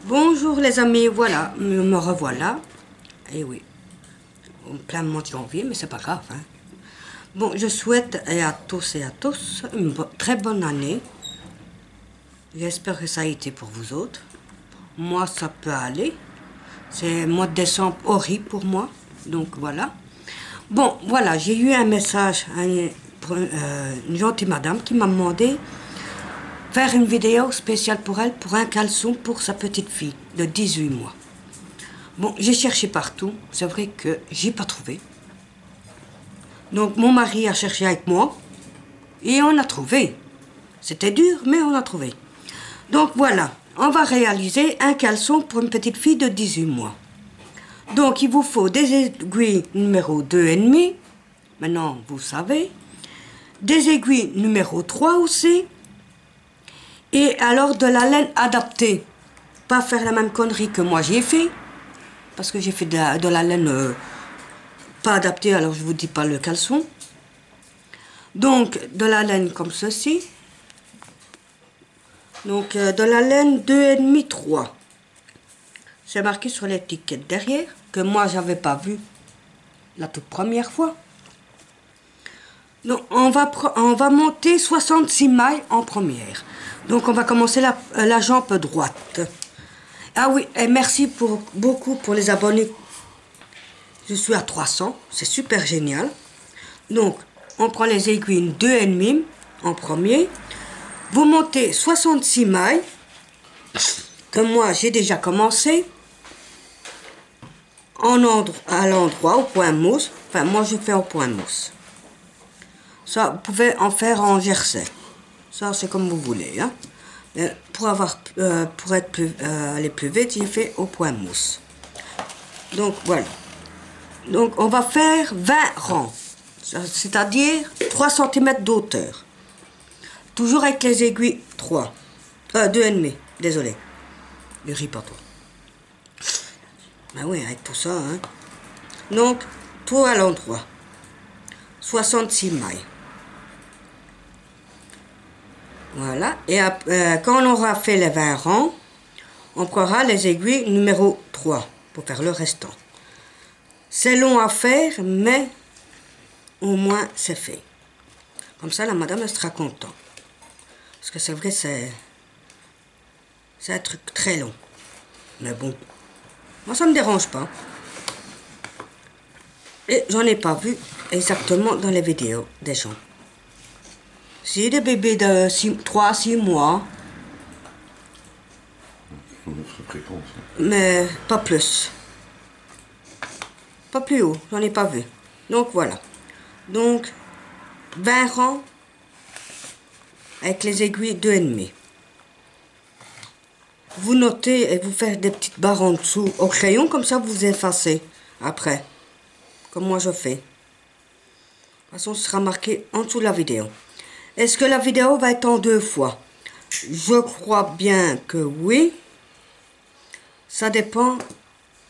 Bonjour les amis, voilà, me revoilà. Et oui, en plein mois de janvier, mais c'est pas grave. Hein. Bon, je souhaite à tous et à tous une très bonne année. J'espère que ça a été pour vous autres. Moi, ça peut aller. C'est le mois de décembre horrible pour moi. Donc voilà. Bon, voilà, j'ai eu un message pour une gentille madame qui m'a demandé faire une vidéo spéciale pour elle, pour un caleçon pour sa petite fille de 18 mois. Bon, j'ai cherché partout, c'est vrai que j'ai pas trouvé. Donc mon mari a cherché avec moi et on a trouvé. C'était dur, mais on a trouvé. Donc voilà, on va réaliser un caleçon pour une petite fille de 18 mois. Donc il vous faut des aiguilles numéro 2,5, maintenant vous savez, des aiguilles numéro 3 aussi, et alors de la laine adaptée. Pas faire la même connerie que moi j'ai fait, parce que j'ai fait de la laine pas adaptée, alors je vous dis pas le caleçon. Donc de la laine comme ceci. Donc de la laine 2,5, 3. C'est marqué sur l'étiquette derrière, que moi j'avais pas vu la toute première fois. Donc on va monter 66 mailles en première. Donc on va commencer la jambe droite. Ah oui, et merci beaucoup pour les abonnés. Je suis à 300, c'est super génial. Donc on prend les aiguilles 2,5 en premier. Vous montez 66 mailles, que moi j'ai déjà commencé. À l'endroit, au point mousse. Enfin, moi je fais au point mousse. Ça, vous pouvez en faire en jersey. Ça, c'est comme vous voulez. Hein. Pour aller plus vite, j'ai fait au point mousse. Donc, voilà. Donc, on va faire 20 rangs. C'est-à-dire 3 cm d'auteur. Toujours avec les aiguilles 3. 2,5. Désolé. Ne ris pas, toi. Ben oui, avec tout ça, hein. Donc, tout à l'endroit. 66 mailles. Voilà. Et quand on aura fait les 20 rangs, on prendra les aiguilles numéro 3 pour faire le restant. C'est long à faire, mais au moins c'est fait. Comme ça, la madame elle sera contente. Parce que c'est vrai, c'est un truc très long. Mais bon, moi ça me dérange pas. Et j'en ai pas vu exactement dans les vidéos des gens. Si des bébés de 3 à 6 mois. Mais pas plus. Pas plus haut, j'en ai pas vu. Donc voilà. Donc 20 rangs avec les aiguilles 2,5. Vous notez et vous faites des petites barres en dessous au crayon, comme ça vous effacez après. Comme moi je fais. De toute façon, ce sera marqué en dessous de la vidéo. Est-ce que la vidéo va être en 2 fois? Je crois bien que oui. Ça dépend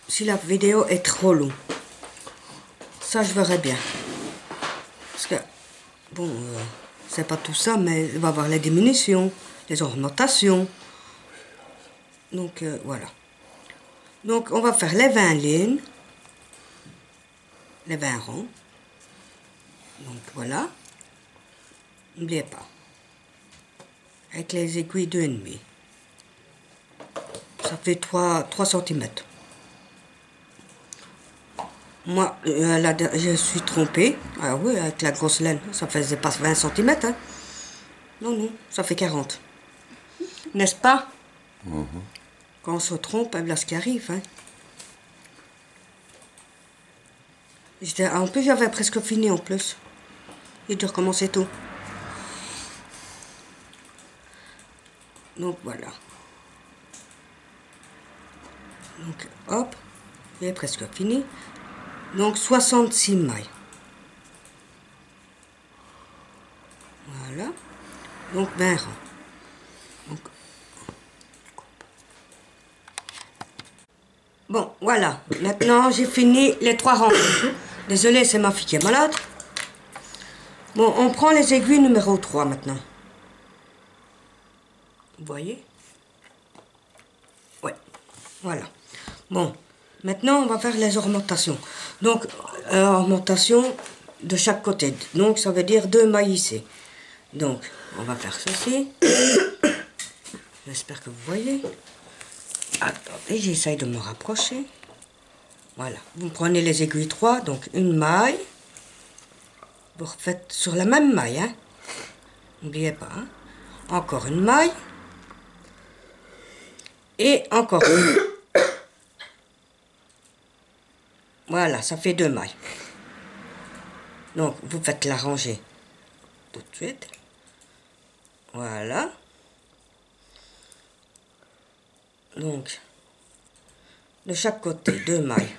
si la vidéo est trop longue. Ça, je verrai bien. Parce que, bon, c'est pas tout ça, mais il va y avoir les diminutions, les augmentations. Donc, voilà. Donc, on va faire les 20 lignes. Les 20 rangs. Donc, voilà. N'oubliez pas. Avec les aiguilles 2,5. Ça fait 3 cm. Moi, je suis trompée. Ah oui, avec la grosse laine, ça faisait pas 20 cm. Hein. Non, non, ça fait 40. N'est-ce pas? Quand on se trompe, voilà ce qui arrive. Hein. En plus, j'avais presque fini en plus. J'ai dû recommencer tout. Donc voilà. Donc hop, j'ai presque fini. Donc 66 mailles. Voilà. Donc 20 rangs. Donc, bon, voilà. Maintenant, j'ai fini les 3 rangs. Désolée, c'est ma fille qui est malade. Bon, on prend les aiguilles numéro 3 maintenant. Vous voyez? Ouais. Voilà. Bon, maintenant on va faire les augmentations. Donc, augmentation de chaque côté. Donc, ça veut dire 2 mailles ici. Donc, on va faire ceci. J'espère que vous voyez. Attendez, j'essaye de me rapprocher. Voilà. Vous prenez les aiguilles 3, donc une maille. Vous refaites sur la même maille, hein. N'oubliez pas, hein. Encore une maille. Et encore une. Voilà, ça fait 2 mailles. Donc, vous faites la rangée tout de suite. Voilà. Donc, de chaque côté, 2 mailles.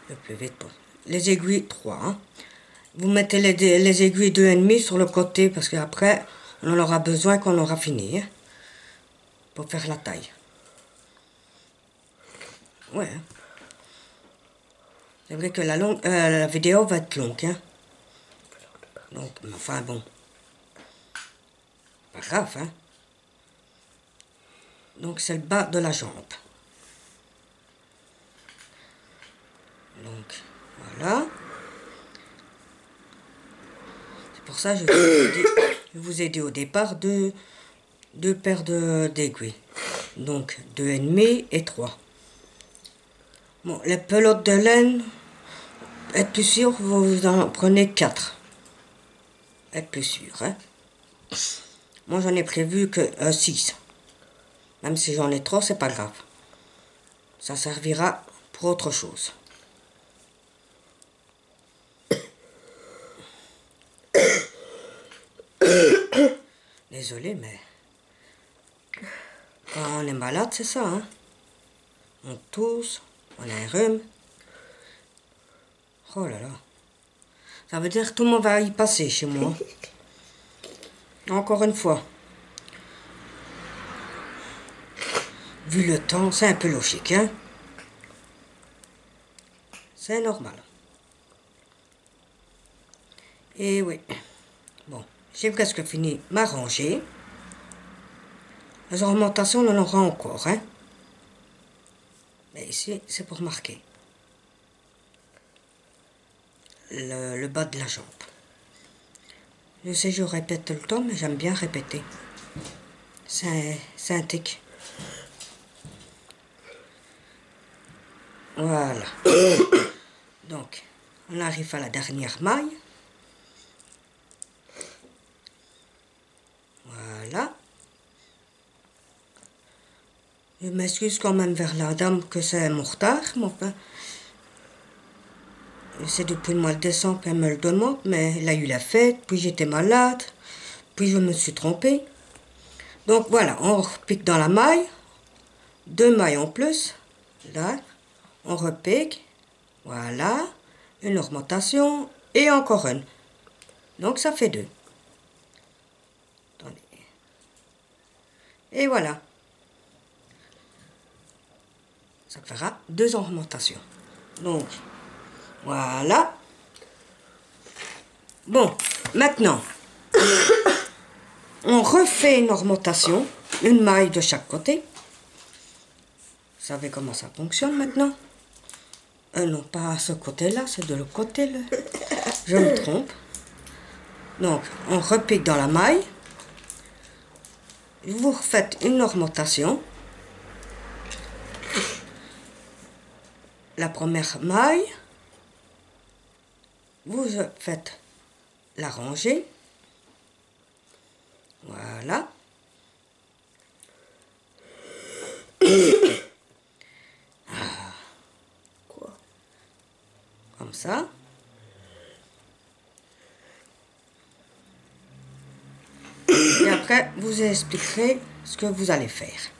Le plus vite possible. Les aiguilles 3. Hein. Vous mettez les aiguilles 2,5 sur le côté parce qu'après, on en aura besoin quand on aura fini. Hein, pour faire la taille. Ouais. C'est vrai que la vidéo va être longue. Hein. Donc, enfin bon. Pas grave, hein. Donc, c'est le bas de la jambe. Donc, voilà. C'est pour ça que je vous ai dit au départ deux paires d'aiguilles. Donc, 2,5 et 3. Bon, les pelotes de laine, être plus sûr, vous en prenez 4. Être plus sûr, hein. Moi, j'en ai prévu que 6. Même si j'en ai 3, c'est pas grave. Ça servira pour autre chose. Désolé, mais quand on est malade, c'est ça, hein. On tousse, on a un rhume. Oh là là. Ça veut dire que tout le monde va y passer chez moi. Encore une fois. Vu le temps, c'est un peu logique, hein. C'est normal. Et oui. Bon, j'ai presque fini ma rangée. Les ornementations, on en aura encore, hein. Mais ici, c'est pour marquer le bas de la jambe. Je sais, je répète tout le temps, mais j'aime bien répéter. C'est un tic. Voilà. Donc, on arrive à la dernière maille. Voilà. Je m'excuse quand même vers la dame que c'est mon retard, mais enfin, c'est depuis le mois de décembre qu'elle me le demande, mais elle a eu la fête, puis j'étais malade, puis je me suis trompée. Donc voilà, on repique dans la maille, 2 mailles en plus, là, on repique, voilà, une augmentation, et encore une. Donc ça fait 2. Attendez. Et voilà. Ça fera 2 augmentations. Donc, voilà. Bon, maintenant, on refait une augmentation, une maille de chaque côté. Vous savez comment ça fonctionne maintenant? Non, pas à ce côté-là, c'est de l'autre côté. Là. Je me trompe. Donc, on repique dans la maille. Vous refaites une augmentation. La première maille. Vous faites la rangée. Voilà. Quoi? Comme ça. Et après, vous expliquerez ce que vous allez faire.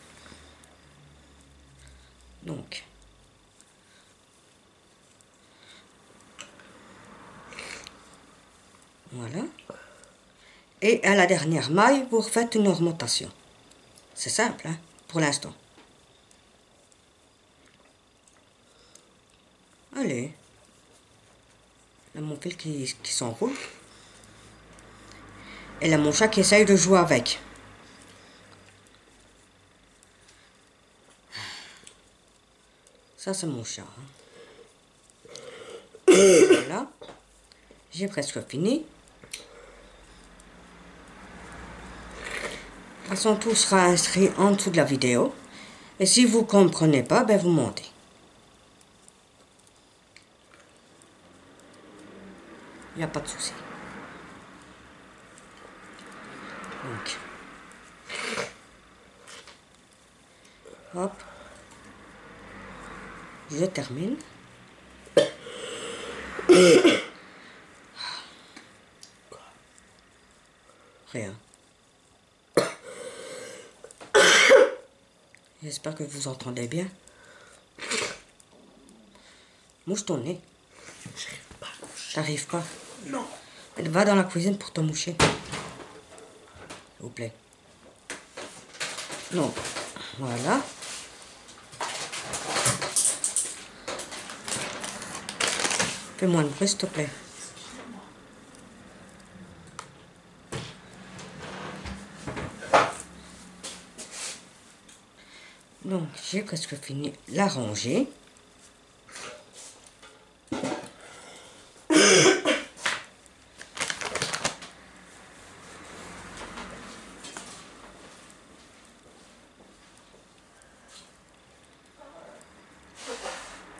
Donc, voilà. Et à la dernière maille, vous refaites une augmentation. C'est simple, hein, pour l'instant. Allez. Là, mon fil qui s'enroule. Et là, mon chat qui essaye de jouer avec. Ça, c'est mon chat. Voilà. J'ai presque fini. De toute façon, tout sera inscrit en dessous de la vidéo. Et si vous ne comprenez pas, ben vous montez. Il n'y a pas de souci. Donc, hop, je termine. Rien. J'espère que vous entendez bien. Mouche ton nez. J'arrive pas. Non. Va dans la cuisine pour te moucher. S'il vous plaît. Donc, voilà. Fais moins de bruit, s'il te plaît. Donc, j'ai presque fini la rangée.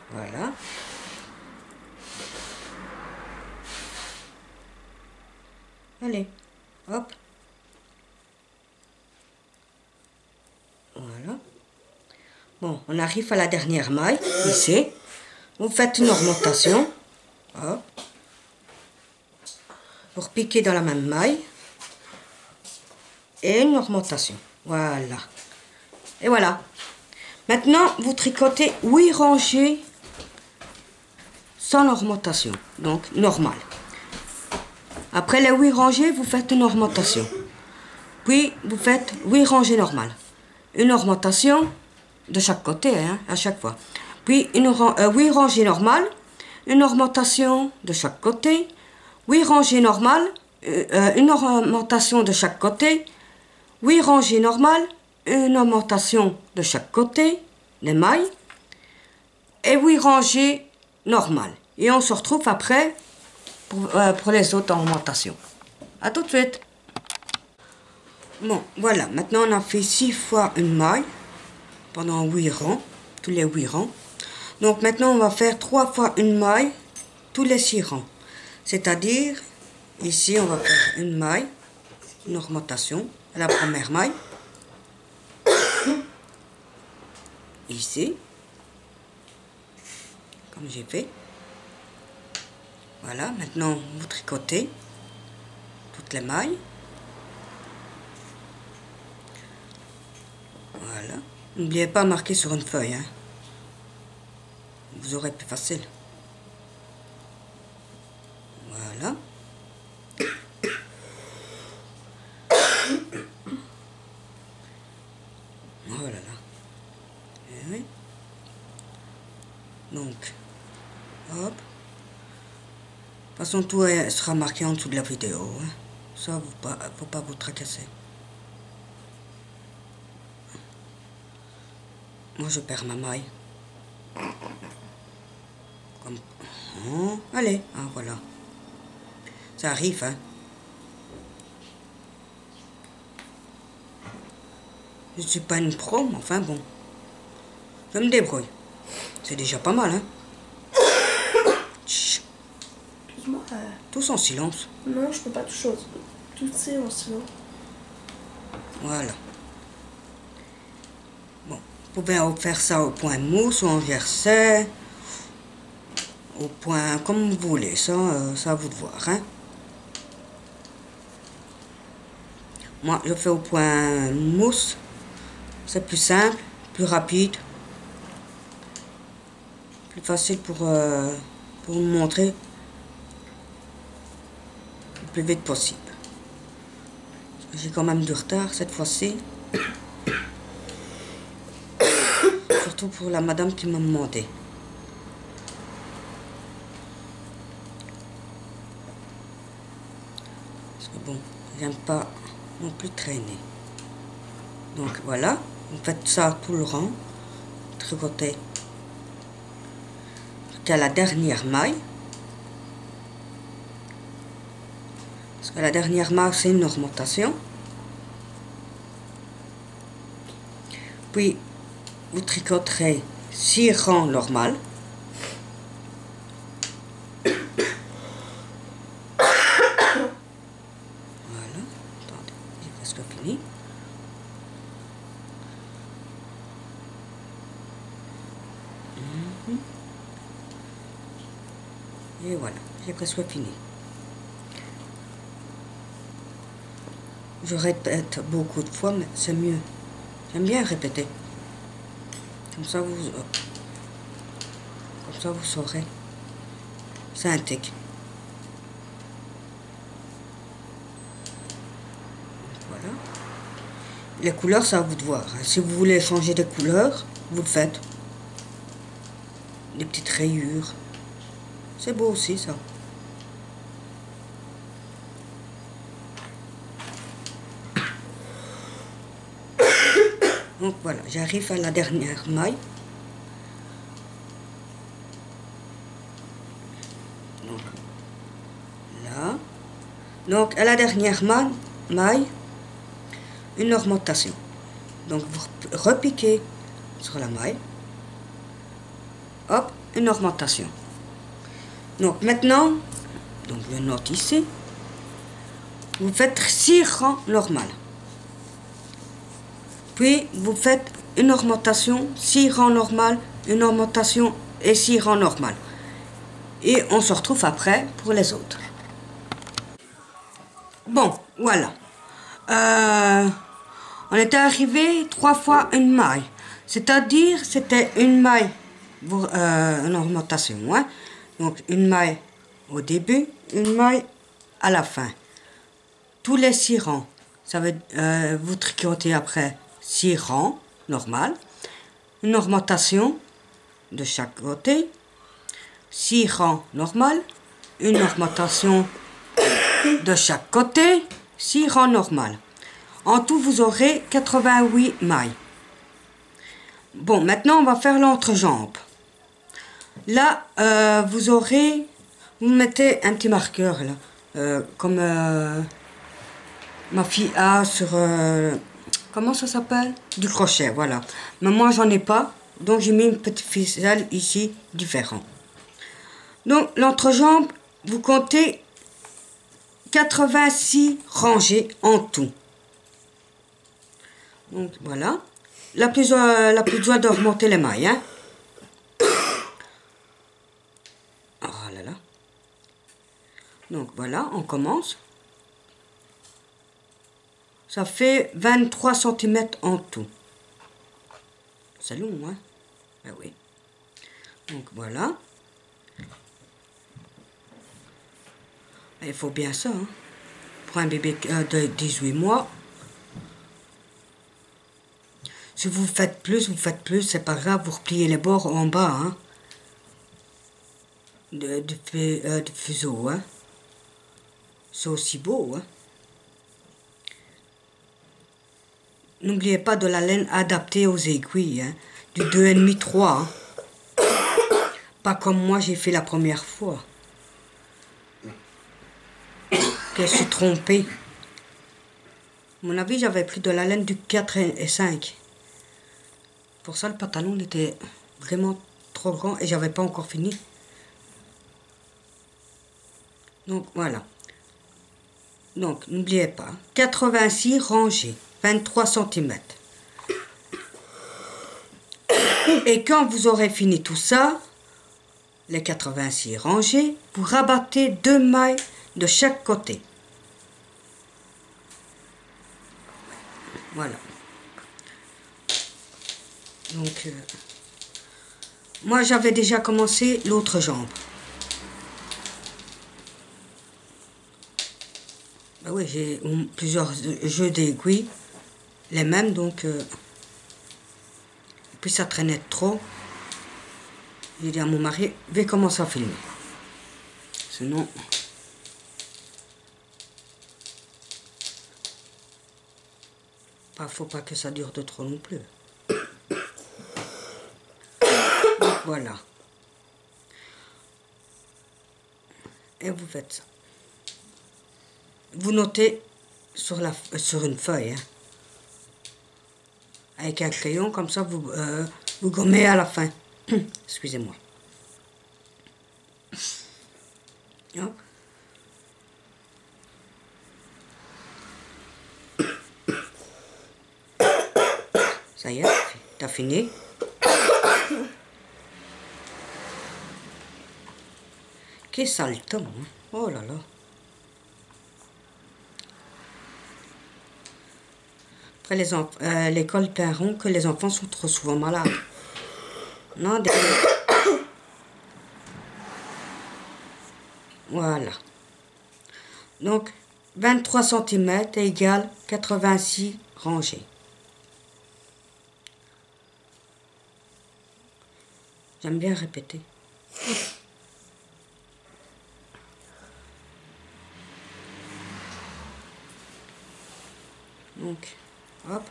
Voilà. Allez, hop. Voilà. Bon, on arrive à la dernière maille, ici. Vous faites une augmentation. Hop. Vous repiquez dans la même maille. Et une augmentation. Voilà. Et voilà. Maintenant, vous tricotez 8 rangées sans augmentation. Donc, normal. Après les 8 rangées, vous faites une augmentation. Puis, vous faites 8 rangées normales. Une augmentation de chaque côté, hein, à chaque fois. Puis, 8 rangées normales, une augmentation de chaque côté, 8 rangées normales, une augmentation de chaque côté, 8 rangées normales, une augmentation de chaque côté, les mailles, et 8 rangées normales. Et on se retrouve après pour les autres augmentations. A tout de suite. Bon, voilà, maintenant on a fait 6 fois une maille pendant 8 rangs, tous les 8 rangs. Donc maintenant on va faire 3 fois une maille tous les 6 rangs. C'est-à-dire, ici on va faire une maille, une augmentation à la première maille. Ici, comme j'ai fait. Voilà, maintenant vous tricotez toutes les mailles. Voilà. N'oubliez pas de marquer sur une feuille, hein. Vous aurez plus facile. Voilà. Voilà. Et oui. Donc, hop. De toute façon, tout sera marqué en dessous de la vidéo, hein. Ça, faut pas vous tracasser. Moi, je perds ma maille. Comme... Oh, allez, ah, voilà. Ça arrive, hein. Je ne suis pas une pro, mais enfin bon. Je me débrouille. C'est déjà pas mal, hein. Chut. Excuse-moi. Tous en silence. Non, je peux pas toucher. Tout c'est en silence. Voilà. Bon, vous pouvez faire ça au point mousse ou en jersey. Au point comme vous voulez. Ça, ça à vous de voir, hein. Moi, je fais au point mousse. C'est plus simple, plus rapide. Plus facile pour vous montrer le plus vite possible. J'ai quand même du retard cette fois-ci. Surtout pour la madame qui m'a demandé. Parce que bon, J'aime pas non plus traîner. Donc voilà, vous faites ça tout le rang, tricotez jusqu'à la dernière maille. Parce que la dernière maille, c'est une augmentation. Puis, vous tricoterez 6 rangs normales. Voilà, attendez, j'ai presque fini. Et voilà, j'ai presque fini. Je répète beaucoup de fois, mais c'est mieux. J'aime bien répéter. Comme ça, vous saurez. C'est un tic. Voilà. Les couleurs, c'est à vous de voir. Si vous voulez changer de couleur, vous le faites. Des petites rayures. C'est beau aussi, ça. Donc voilà, j'arrive à la dernière maille. Donc là. Donc à la dernière maille, une augmentation. Donc vous repiquez sur la maille. Hop, une augmentation. Donc maintenant, donc je note ici, vous faites 6 rangs normales. Puis vous faites une augmentation, 6 rangs normales, une augmentation et 6 rangs normales. Et on se retrouve après pour les autres. Bon, voilà. On était arrivé 3 fois une maille. C'est-à-dire, c'était une maille, une augmentation. Hein? Donc une maille au début, une maille à la fin. Tous les 6 rangs. Ça veut vous tricotez après 6 rangs, normal. Une augmentation de chaque côté. 6 rangs, normal. Une augmentation de chaque côté. 6 rangs, normal. En tout, vous aurez 88 mailles. Bon, maintenant, on va faire l'entrejambe. Là, vous mettez un petit marqueur, là. Comme ma fille a sur... comment ça s'appelle? Du crochet, voilà. Mais moi, j'en ai pas. Donc, j'ai mis une petite ficelle ici, différente. Donc, l'entrejambe, vous comptez 86 rangées en tout. Donc, voilà. La plus joie de remonter les mailles, hein. Oh là là. Donc, voilà, on commence. Ça fait 23 cm en tout. C'est long, hein? Ben oui. Donc, voilà. Il faut bien ça, hein? Pour un bébé de 18 mois. Si vous faites plus, c'est pas grave, vous repliez les bords en bas, hein? De fuseau, hein? C'est aussi beau, hein? N'oubliez pas de la laine adaptée aux aiguilles, hein? Du 2,5-3, hein? Pas comme moi j'ai fait la première fois. Que je suis trompée. À mon avis, j'avais pris de la laine du 4 et 5. Pour ça, le pantalon il était vraiment trop grand et j'avais pas encore fini. Donc voilà. Donc n'oubliez pas, 86 rangées, 23 cm. Et quand vous aurez fini tout ça, les 86 rangées, vous rabattez 2 mailles de chaque côté. Voilà. Donc, moi j'avais déjà commencé l'autre jambe. Ben oui, j'ai plusieurs jeux d'aiguilles, les mêmes, donc... puis ça traînait trop. J'ai dit à mon mari, vais commencer à filmer. Sinon... Faut pas que ça dure de trop non plus. Donc, voilà. Et vous faites ça. Vous notez sur une feuille, hein, avec un crayon, comme ça vous gommez à la fin. Excusez-moi. Hop. Ça y est, t'as fini. Quel sale temps, hein? Oh là là. Après l'école Perron, que les enfants sont trop souvent malades. Non, Voilà. Donc, 23 cm égale 86 rangées. J'aime bien répéter. Donc, hop.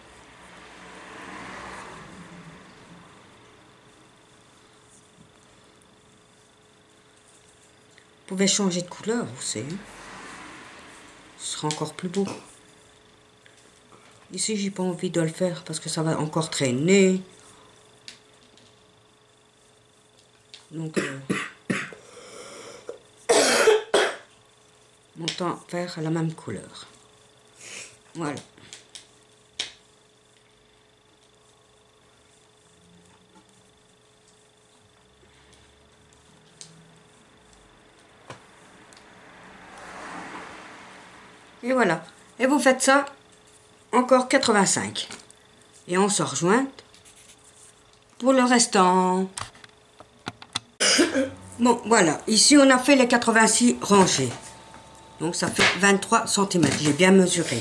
Vous pouvez changer de couleur, vous savez. Ce sera encore plus beau. Ici, j'ai pas envie de le faire parce que ça va encore traîner. Donc, mon temps faire la même couleur. Voilà. Et voilà. Et vous faites ça encore 85. Et on se rejoint pour le restant. Bon, voilà. Ici, on a fait les 86 rangées. Donc, ça fait 23 cm. J'ai bien mesuré.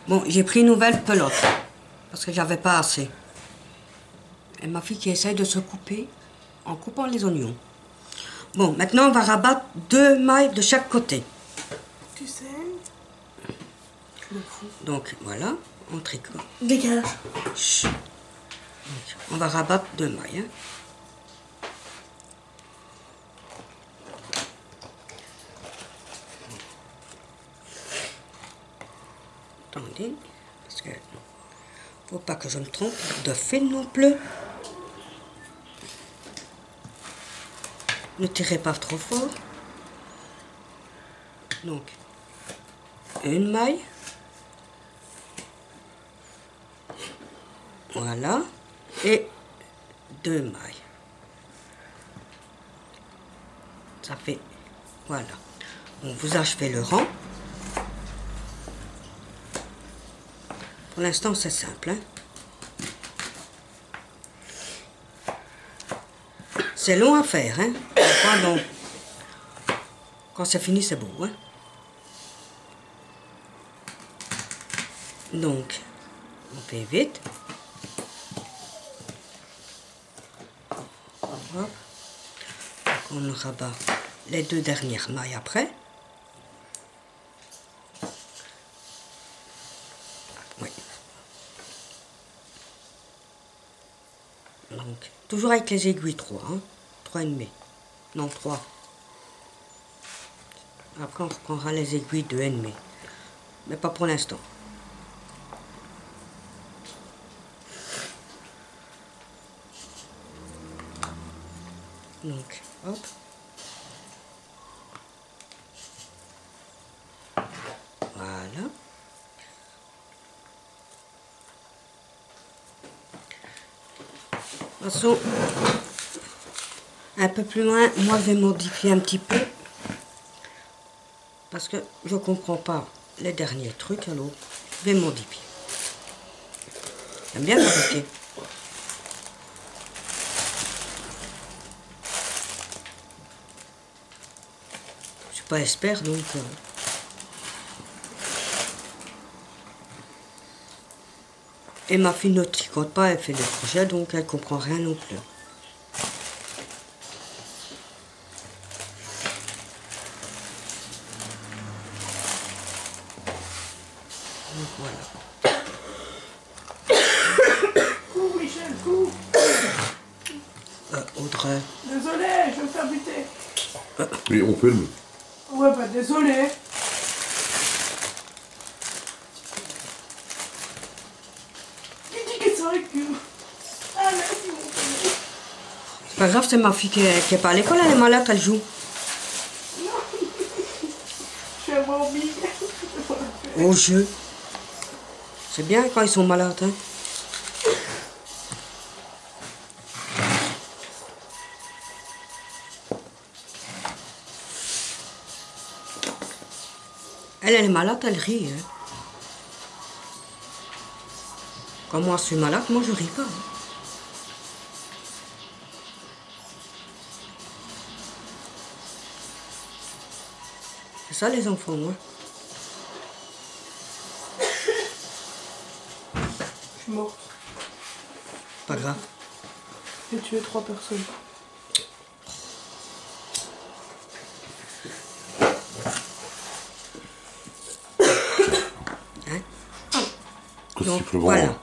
Bon, j'ai pris une nouvelle pelote. Parce que j'avais pas assez. Et ma fille qui essaye de se couper en coupant les oignons. Bon, maintenant, on va rabattre 2 mailles de chaque côté. Tu sais. Donc, voilà. On tricote. Dégage. Chut. Donc, on va rabattre 2 mailles. Hein. Attendez, parce que faut pas que je me trompe de fil non plus. Ne tirez pas trop fort. Donc, une maille. Voilà. Et 2 mailles. Ça fait... Voilà. Donc, vous achevez le rang. Pour l'instant, c'est simple. Hein. C'est long à faire. Hein. Enfin, bon, quand c'est fini, c'est beau. Hein. Donc, on fait vite. Hop. Donc, on rabat les 2 dernières mailles après. Oui. Donc, toujours avec les aiguilles 3, hein. 3,5. Non, 3. Après, on reprendra les aiguilles de 2,5. Mais pas pour l'instant. Donc, hop. Voilà. De toute façon, un peu plus loin, moi je vais modifier un petit peu. Parce que je comprends pas les derniers trucs, alors je vais modifier. J'aime bien fabriquer. Je suis pas expert, donc... Et ma fille ne tricote pas, elle fait des projets, donc elle comprend rien non plus. Donc voilà. Audrey. Désolé, je vais me faire buter. Oui, on filme. Ouais, bah désolé. Il dit que ça recule. Ah, merci, mon frère. C'est pas grave, c'est ma fille qui est pas à l'école, elle est malade, elle joue. Je suis endormie. Au jeu. C'est bien quand ils sont malades, hein. Elle est malade, elle rit, hein. Quand moi je suis malade, moi je ris pas, hein. C'est ça les enfants, moi. Je suis morte. Pas grave. J'ai tué 3 personnes. Hein? Que Donc, sifflement. voilà.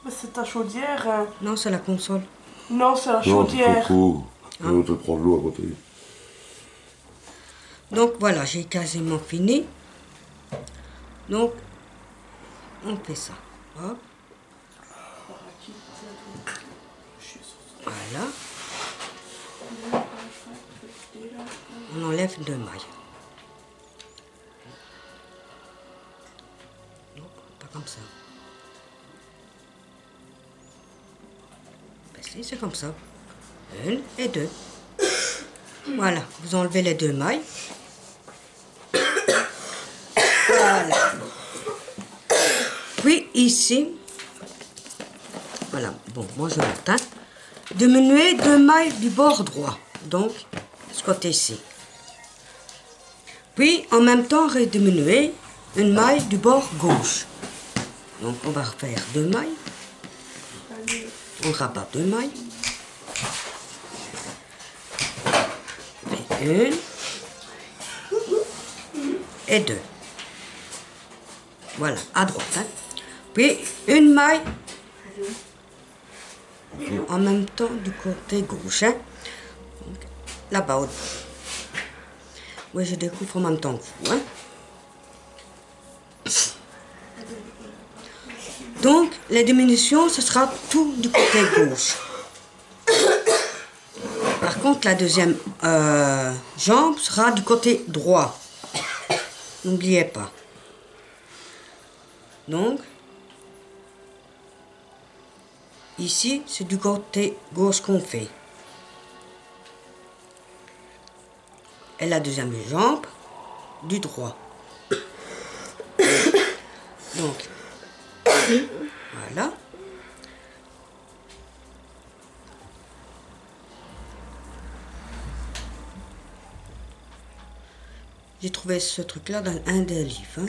Mais c'est ta chaudière. Hein. Non, c'est la console. Non, c'est la Non, c'est chaudière. Coco. Je vais te prendre l'eau à côté. Donc voilà, j'ai quasiment fini. Donc, on fait ça. Hop. Voilà. On enlève 2 mailles. Non, pas comme ça. Ben si, c'est comme ça. 1 et 2. Voilà, vous enlevez les 2 mailles. Voilà. Puis ici, voilà, bon, moi je m'attends. Diminuer 2 mailles du bord droit, donc ce côté-ci. Puis en même temps rediminuer une maille du bord gauche. Donc on va refaire 2 mailles. On rabat 2 mailles. Et 1 et 2. Voilà, à droite. Hein. Puis une maille en même temps du côté gauche. Hein. Là-bas. Oui, je découvre en même temps que vous. Hein. Donc, les diminutions, ce sera tout du côté gauche. Par contre, la deuxième jambe sera du côté droit. N'oubliez pas. Donc, ici, c'est du côté gauche qu'on fait. Et la deuxième jambe, du droit. Donc, voilà. J'ai trouvé ce truc-là dans un des livres. Hein.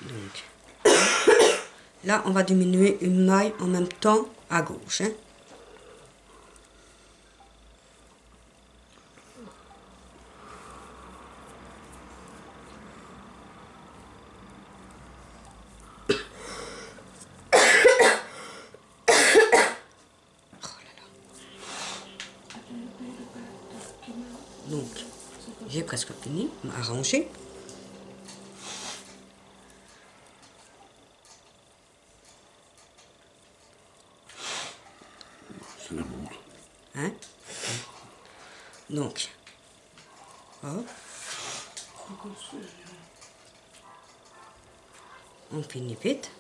Donc, là, on va diminuer une maille en même temps à gauche. Hein. Donc, j'ai presque fini, arrangé. C'est la montre. Hein? Donc, hop. On finit vite.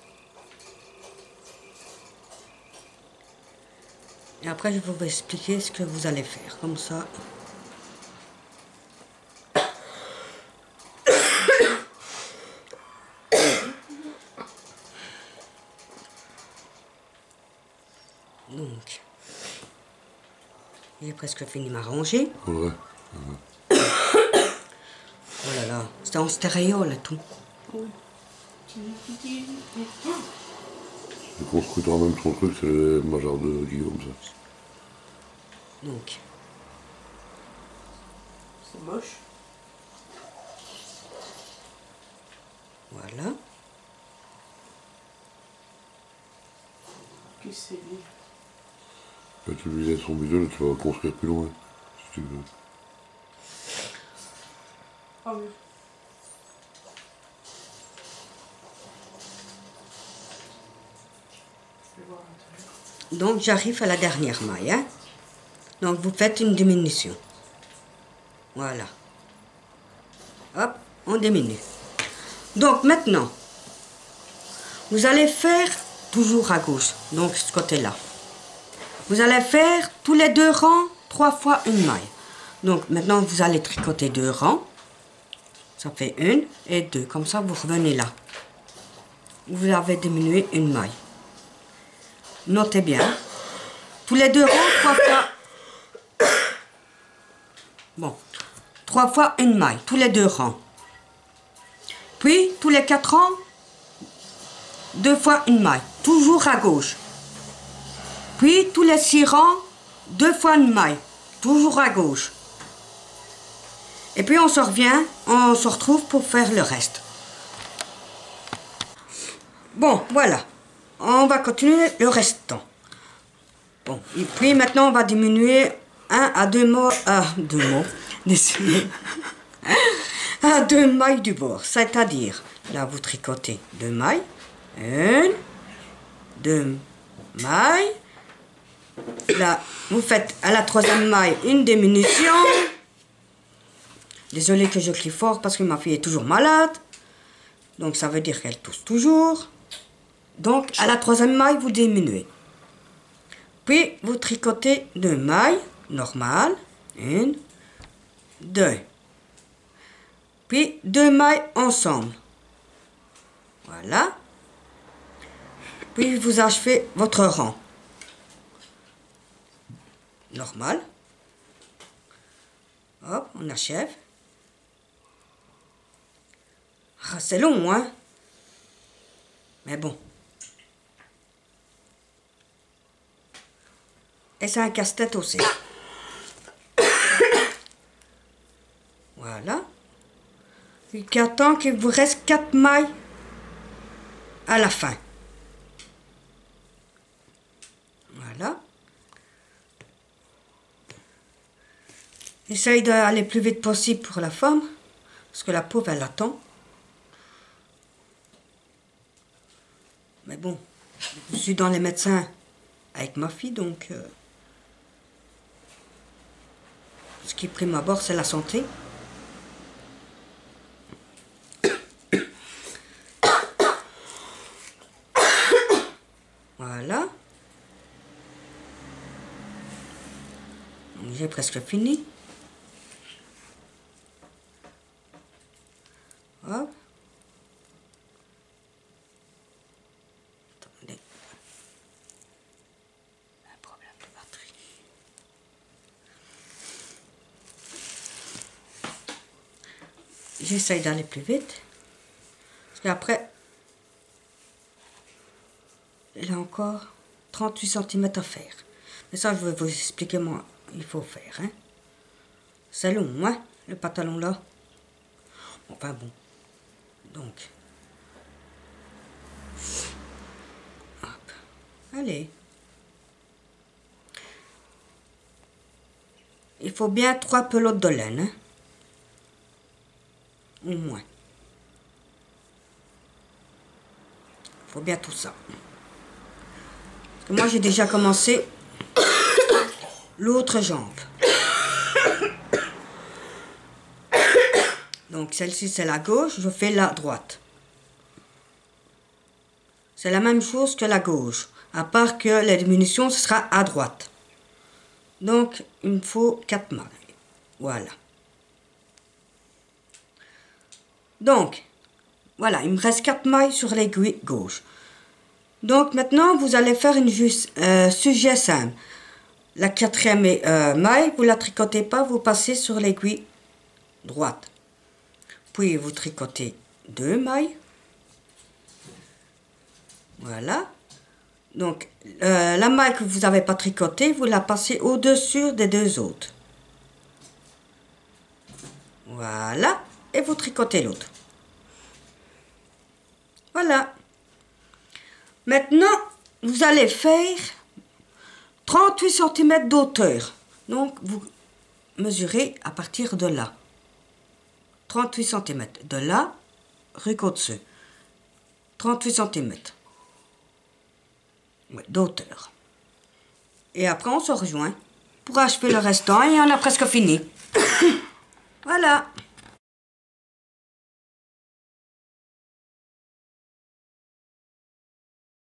Et après, je vais vous expliquer ce que vous allez faire, comme ça. Donc, j'ai presque fini ma rangée. Ouais. Oh là là, c'était en stéréo là tout. Oui. J'ai construit toi-même ton truc, c'est le major de Guillaume, ça. Donc, C'est moche. voilà. Que c'est lui. Bah, tu lui laisses son bidon et tu vas construire plus loin, si tu veux. Ah oui. Je vais voir à l'intérieur. Donc j'arrive à la dernière maille. Hein? Donc vous faites une diminution. Voilà. Hop, on diminue. Donc maintenant, vous allez faire toujours à gauche, donc ce côté-là. Vous allez faire tous les 2 rangs 3 fois une maille. Donc maintenant vous allez tricoter 2 rangs. Ça fait 1 et 2. Comme ça vous revenez là. Vous avez diminué une maille. Notez bien. Tous les 2 rangs 3 fois. Bon. 3 fois une maille. Tous les 2 rangs. Puis tous les 4 rangs 2 fois une maille. Toujours à gauche. Puis tous les 6 rangs 2 fois une maille. Toujours à gauche. Et puis on se retrouve pour faire le reste. Bon, voilà. On va continuer le restant. Bon, et puis maintenant on va diminuer 1 à 2 mots, désolé. À 2 mailles du bord. C'est-à-dire, là vous tricotez 2 mailles. 1, 2 mailles. Là, vous faites à la 3e maille une diminution. Désolée que je crie fort parce que ma fille est toujours malade. Donc ça veut dire qu'elle tousse toujours. Donc à la 3e maille, vous diminuez. Puis vous tricotez 2 mailles normales. 1, 2. Puis 2 mailles ensemble. Voilà. Puis vous achevez votre rang. Normal. Hop, on achève. Ah, c'est long, hein? Mais bon. Et c'est un casse-tête aussi. Voilà. Il attend qu'il vous reste 4 mailles à la fin. Voilà. Essaye d'aller le plus vite possible pour la femme, parce que la pauvre, elle attend. Mais bon, je suis dans les médecins avec ma fille, donc ce qui prime abord, c'est la santé. Voilà. J'ai presque fini. Hop. Attendez. Un problème de batterie. J'essaye d'aller plus vite. Parce qu'après, il a encore 38 cm à faire. Mais ça, je vais vous expliquer moi. Il faut faire. Hein. C'est long, hein, le pantalon là. Enfin bon. Donc. Hop. Allez. Il faut bien 3 pelotes de laine. Hein. Au moins. Il faut bien tout ça. Parce que moi, j'ai déjà commencé l'autre jambe. Donc celle-ci c'est la gauche, je fais la droite. C'est la même chose que la gauche, à part que la diminution ce sera à droite. Donc il me faut 4 mailles. Voilà. Donc, voilà, il me reste 4 mailles sur l'aiguille gauche. Donc maintenant vous allez faire une sujet simple. La 4e maille, vous ne la tricotez pas, vous passez sur l'aiguille droite. Puis vous tricotez 2 mailles. Voilà. Donc la maille que vous n'avez pas tricotée, vous la passez au-dessus des 2 autres. Voilà. Et vous tricotez l'autre. Voilà. Maintenant, vous allez faire 38 cm d'auteur. Donc, vous mesurez à partir de là. 38 cm. De là, au-dessus. 38 cm. Oui, d'auteur. Et après, on se rejoint pour achever le restant et on a presque fini. Voilà.